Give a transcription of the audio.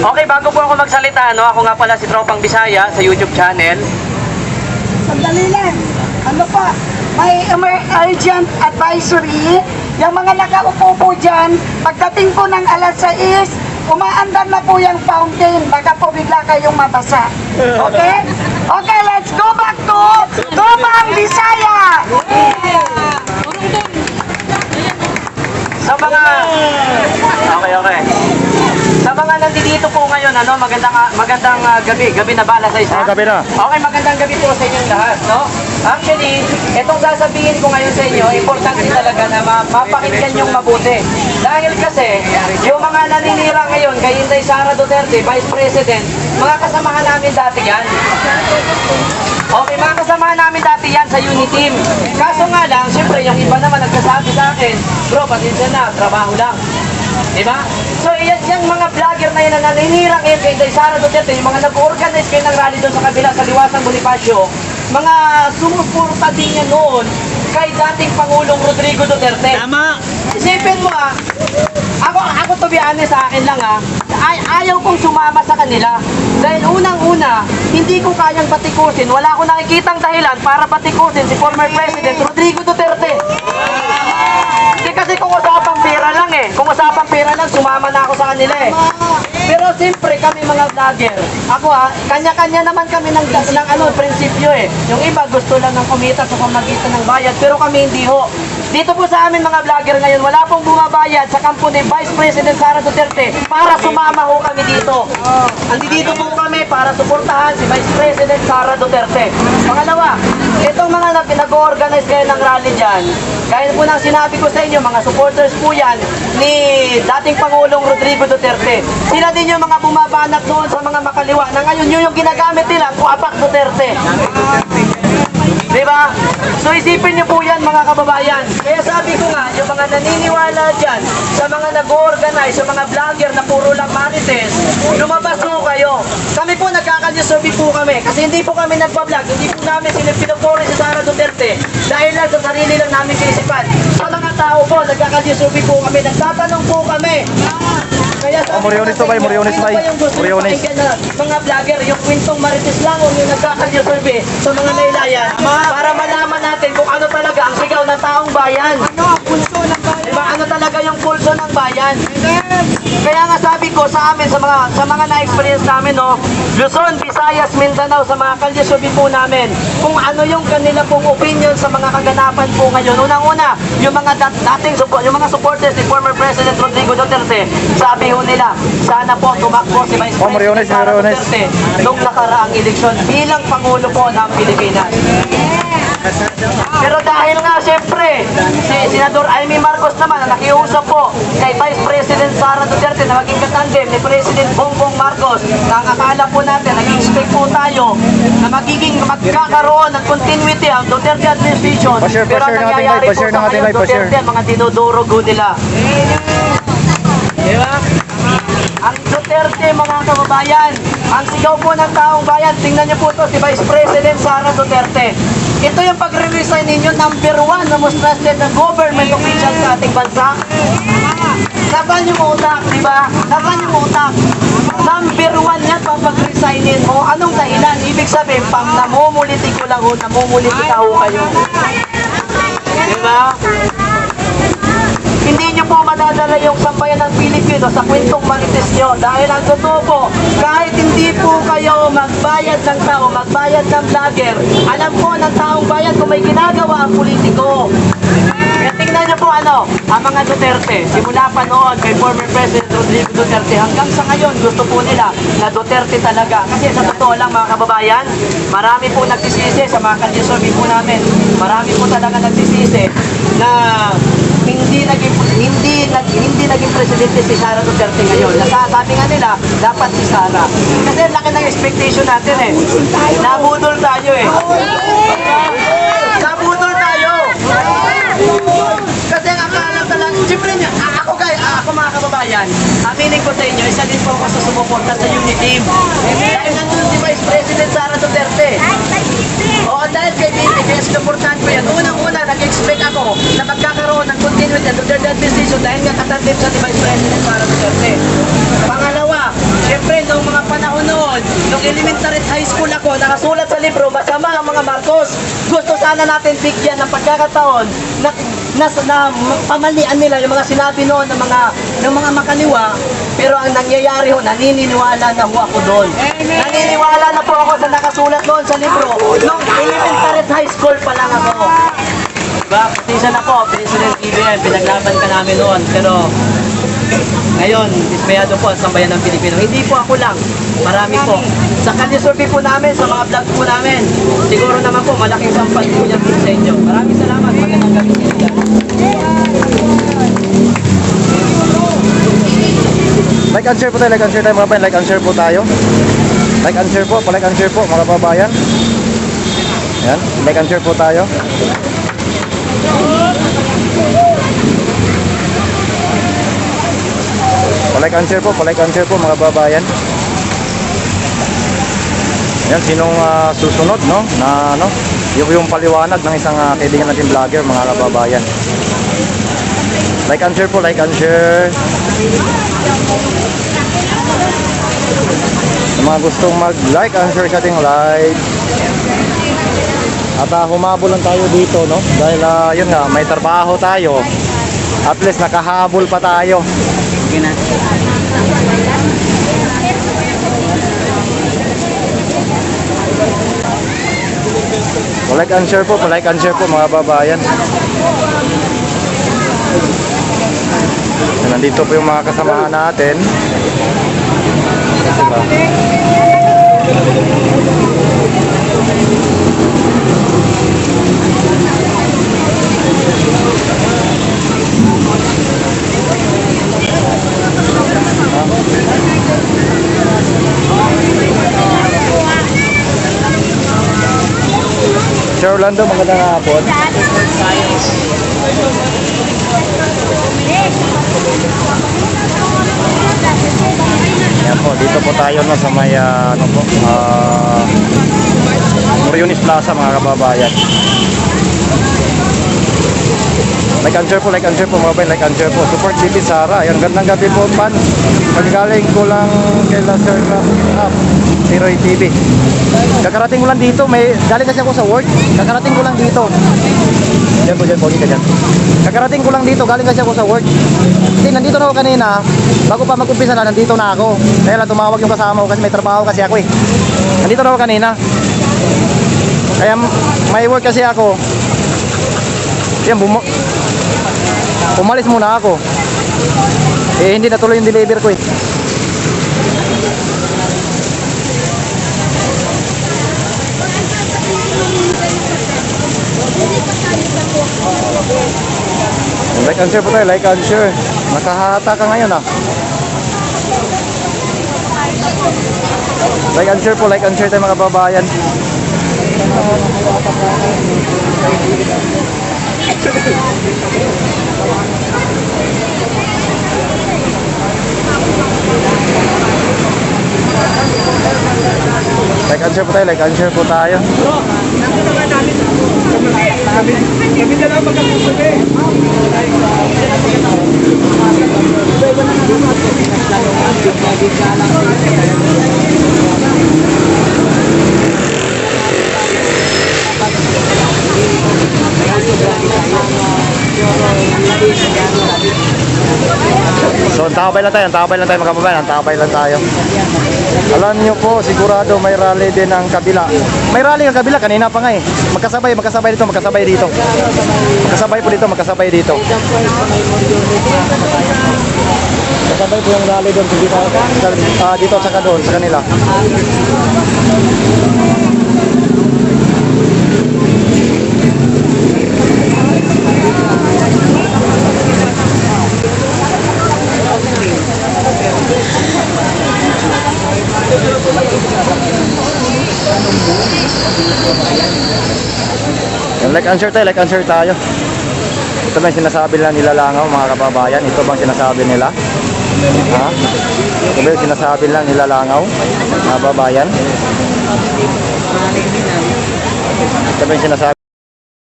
Okay, bago po ako magsalita, ako nga pala si Tropang Bisaya sa YouTube channel. Sandali lang. Ano pa? May urgent advisory. Yung mga nakaupo po dyan, pagdating po ng alas 6, umaandar na po yung fountain. Baka po bigla kayong mabasa. Okay? Okay, let's go back to Tropang Bisaya! Sa mga... Okay. Sa mga nandito po ngayon, magandang gabi na bala sa isa. Gabi na. Okay, magandang gabi po sa inyong lahat, no? Actually, itong sasabihin ko ngayon sa inyo, importante talaga na mapakinggan yung mabuti. Dahil kasi, yung mga naninira ngayon, kay Inday Sara Duterte, Vice President, mga kasamahan namin dati yan. Okay, mga kasamahan namin dati yan sa Uniteam. Kaso nga lang, siyempre, yung iba naman nagsasabi sa akin, bro, pasensya na, trabaho lang. Diba? So, yung mga vlogger na yan na naninira ngayon kay Inday Sara Duterte, yung mga nag-organize kayo ng rally doon sa kabila sa Liwasang Bonifacio, mga sumuporta din yan noon kay dating Pangulong Rodrigo Duterte. Tama! Isipin mo ako to be honest sa akin lang ayaw kong sumama sa kanila. Dahil unang-una, hindi ko kayang batikusin, wala akong nakikitang dahilan para batikusin si former President Rodrigo Duterte. Hindi kasi kung usapang pera lang kung usapang pera lang, sumama na ako sa kanila Pero siyempre kami mga vlogger, ako kanya-kanya naman kami ng prinsipyo Yung iba gusto lang ng kumita sa pamagitan ng bayad, pero kami hindi ho. Dito po sa amin mga vlogger ngayon, wala pong bumabayad sa kampo ni Vice President Sara Duterte para sumama ho kami dito. Andito po kami para suportahan si Vice President Sara Duterte. Pangalawa, itong mga nag-organize kayo ng rally dyan, kaya po nang sinabi ko sa inyo, mga supporters po yan ni dating Pangulong Rodrigo Duterte. Sila din yung mga bumabanat doon sa mga makaliwa na ngayon yun yung ginagamit nila, Kuapak Duterte. Diba? So isipin niyo po yan mga kababayan. Kaya sabi ko nga, yung mga naniniwala dyan, sa mga nag-organize, sa mga vlogger na puro lang marites, lumabas po kayo. Kami po nagkakanyusobi po kami. Kasi hindi po kami nagpa-vlog, hindi po namin pinupuri si Sara Duterte dahil lang sa sarili lang namin kinisipan. Sa mga tao po, nagkakanyusobi po kami, nagtatanong po kami. Kaya sabi Moriones to bay, Moriones bay. Moriones. Mga vlogger, yung kwentong marites lang o yung nagkakanyusobi sa mga laylayan para malaman natin kung ano talaga ang sigaw ng taong bayan. Ano ang pulso ng bayan? Diba? Ano talaga yung pulso ng bayan? Kaya nga sabi ko sa amin, sa mga na-experience namin, Luzon, Visayas, Mindanao, sa mga kalyesobi po namin, kung ano yung kanila pong opinion sa mga kaganapan po ngayon. Unang-una, yung mga yung mga supporters ni former President Rodrigo Duterte, sabi ho nila, sana po tumakbo si Vice President Sara Duterte nung nakaraang eleksyon bilang Pangulo po ng Pilipinas. Pero dahil nga siyempre, si Senador Amy Marcos naman na nakiusap po kay Vice President Sara Duterte na maging katandem ni President Bongbong Marcos, na ang akala po natin, nag-expect po tayo na magkakaroon ng continuity ang Duterte administration. Pero ang nangyayari po sa ngayon, Duterte, mga dinudurogo nila. Diba? Ang Duterte, mga kababayan, ang sigaw po ng taong bayan, tingnan niyo po ito, si Vice President Sara Duterte. Ito yung pagre-resign ninyo, number 1 na most trusted na government official sa ating bansa. Laban yung utak, di ba? Laban yung utak. Number 1 yan, papag-resignin mo. Anong dahilan? Ibig sabihin, namumuliti ko lang namumuliti ka kayo. Di ba? Hindi nyo po madadala yung sambayan ng Pilipino sa kwentong marites nyo. Dahil ang totoo po, kahit hindi po kayo magbayad ng tao, magbayad ng vlogger, alam po ng taong bayan kung may ginagawa ang politiko. Kaya tingnan nyo po ang mga Duterte, simula pa noon kay former President Rodrigo Duterte, hanggang sa ngayon gusto po nila na Duterte talaga. Kasi sa totoo lang mga kababayan, marami po nagsisisi sa mga kandisobi po namin. Marami po talaga nagsisisi na hindi naging presidente si Sara Duterte ngayon. Nasasabi nga nila, dapat si Sara. Kasi laki ng expectation natin Nabudol tayo Nabudol tayo. Kasi ang akala talaga, siyempre ako mga kababayan, aminin ko sa inyo, isa din po ako sa sumuporta sa Uniteam. Dahil nandun si Vice President Sara Duterte. Oo, dahil kaya sinuportahan ko yan. Unang-una, nag-expect ako na magkakaroon ng continuity at Duterte administration dahil nga katandem sa Vice President Sara Duterte. Pangalawa, siyempre, nung elementary at high school ako, nakasulat sa libro, masama ang mga Marcos. Gusto sana natin bigyan ng pagkakataon na pamalian nila yung mga sinabi noon ng mga makaliwa, pero ang nangyayari ho, naniniwala na ho ako doon. Naniniwala na po ako sa nakasulat doon sa libro nung elementary at high school pa lang ako. Diba? Pasensya na po, President PBM, pinaglaban ka namin noon, pero ngayon, dismayado po ang sambayan ng Pilipino. Hindi po ako lang, marami po. Sa kanya-survey po namin, sa mga vlog po namin, siguro naman po, malaking sampal po yan sa inyo. Maraming salamat, magandang gabi sa inyo. Like and share po tayo, like and share tayo mga kababayan, like and share po tayo. Like and share po, pa-like and share po mga kababayan. Yan, like and share po tayo. Pa-like and share po, pa-like and share po mga kababayan. Yan, sinong susunod, no? Na ano, yung paliwanag ng isang kaibigan natin vlogger mga kababayan. Like and share po, like and share. Sa mga gustong mag-like and share sa ating live. At humabol lang tayo dito, no? Dahil yun nga, may trabaho tayo. At least nakahabol pa tayo. Pa-like and share po, pa-like and share po mga babayan. Nandito po yung mga kasamahan natin. Diba? Sir Orlando, magandang hapon. Yan po, dito po tayo no, sa may ano po, Moriones Plaza mga kababayan. Like and share po, like and share po mga kababayan, like and share po. Support BP Sara. Yan, gandang gabi po pan. Paggaling ko lang kay Sir Tiroy TV. Kakarating ko lang dito, galing kasi ako sa work. Kakarating ko lang dito. Diyan po, dito dyan. Kakarating ko lang dito, galing kasi ako sa work. Kasi nandito na ako kanina, bago pa mag-umpisa na, nandito na ako. Kaya lang tumawag yung kasama ko kasi may trabaho kasi ako eh. Nandito na ako kanina. Kaya may work kasi ako. Yan, umalis muna ako. Eh, hindi natuloy yung deliver ko eh. Like and share po tayo, like and share. Nakahata ka ngayon ah. Like and share po, like and share tayo mga babayan. Like and share po tayo, like and share po tayo. Kami na lang magkakusabi. So, antabay lang tayo mga kababayan, antabay lang tayo. Alam nyo po, sigurado may rally din ang kabila. May rally ang kabila, kanina pa nga eh. Magkasabay dito. Magkasabay dito. Magkasabay po yung rally doon, dito at saka doon, sa kanila. Like and share tayo. Ito ba yung sinasabi nila nilalangaw mga kababayan? Ito bang sinasabi nila? Ha? Ito ba yung sinasabi nila nilalangaw mga kababayan? Ito ba yung sinasabi?